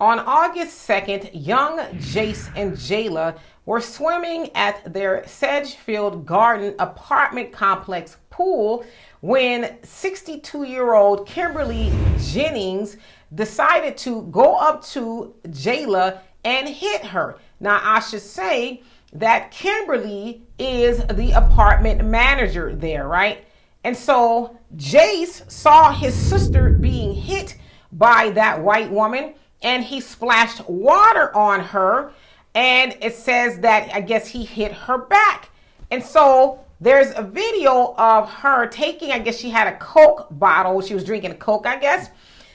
On August 2nd, young Jace and Jayla were swimming at their Sedgefield Garden apartment complex pool when 62-year-old Kimberly Jennings decided to go up to Jayla and hit her. Now, I should say that Kimberly is the apartment manager there, right? And so Jace saw his sister being hit by that white woman, and he splashed water on her, and it says that I guess he hit her back. And so there's a video of her taking, I guess she had a Coke bottle. She was drinking a Coke, I guess.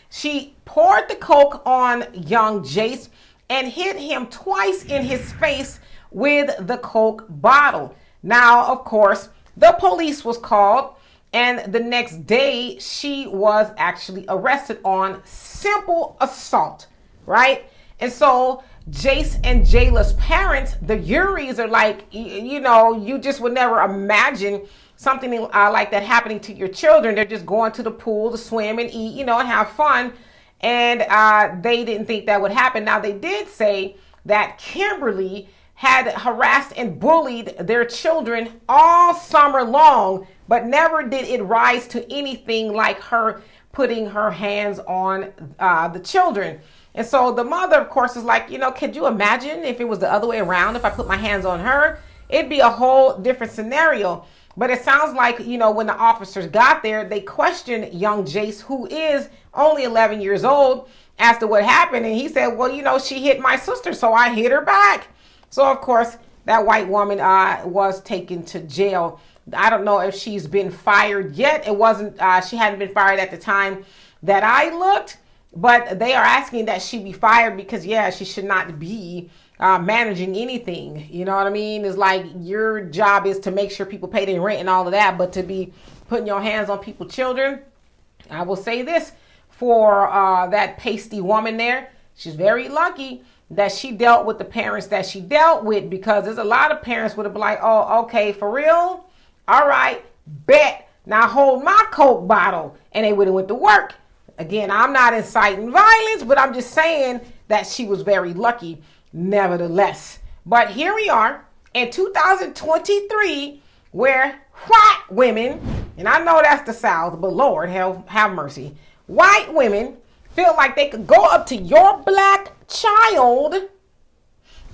She poured the Coke on young Jace and hit him twice in his face with the Coke bottle. Now, of course, the police was called, and the next day she was actually arrested on simple assault, right? And so Jace and Jayla's parents, the Uries, are like, you know, you just would never imagine something like that happening to your children. They're just going to the pool to swim and eat, you know, and have fun. And they didn't think that would happen. Now, they did say that Kimberly had harassed and bullied their children all summer long, but never did it rise to anything like her putting her hands on the children. And so the mother, of course, is like, you know, could you imagine if it was the other way around? If I put my hands on her, it'd be a whole different scenario. But it sounds like, you know, when the officers got there, they questioned young Jace, who is only 11 years old, as to what happened. And he said, well, you know, she hit my sister, so I hit her back. So, of course, that white woman was taken to jail. I don't know if she's been fired yet. It wasn't, she hadn't been fired at the time that I looked. But they are asking that she be fired because, yeah, she should not be managing anything. You know what I mean? It's like your job is to make sure people pay their rent and all of that. But to be putting your hands on people's children, I will say this for that pasty woman there. She's very lucky that she dealt with the parents that she dealt with, because there's a lot of parents would have been like, oh, okay, for real? All right, bet. Now hold my Coke bottle. And they would have went to work. Again, I'm not inciting violence, but I'm just saying that she was very lucky nevertheless. But here we are in 2023 where white women, and I know that's the South, but Lord have mercy, white women feel like they could go up to your black child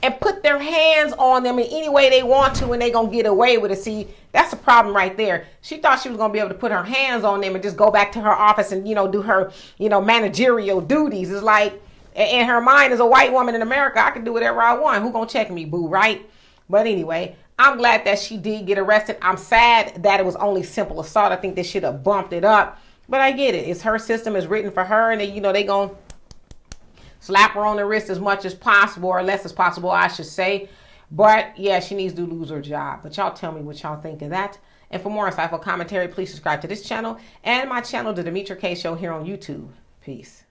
and put their hands on them in any way they want to, and they're going to get away with it. See, that's a problem right there. She thought she was going to be able to put her hands on them and just go back to her office and, you know, do her, you know, managerial duties. It's like, in her mind, as a white woman in America, I can do whatever I want. Who going to check me, boo, right? But anyway, I'm glad that she did get arrested. I'm sad that it was only simple assault. I think they should have bumped it up. But I get it. It's her system. Is written for her. And, they, you know, they going to slap her on the wrist as much as possible, or less as possible, I should say. But yeah, she needs to lose her job. But y'all tell me what y'all think of that. And for more insightful commentary, please subscribe to this channel and my channel, The Demetra Kaye Show, here on YouTube. Peace.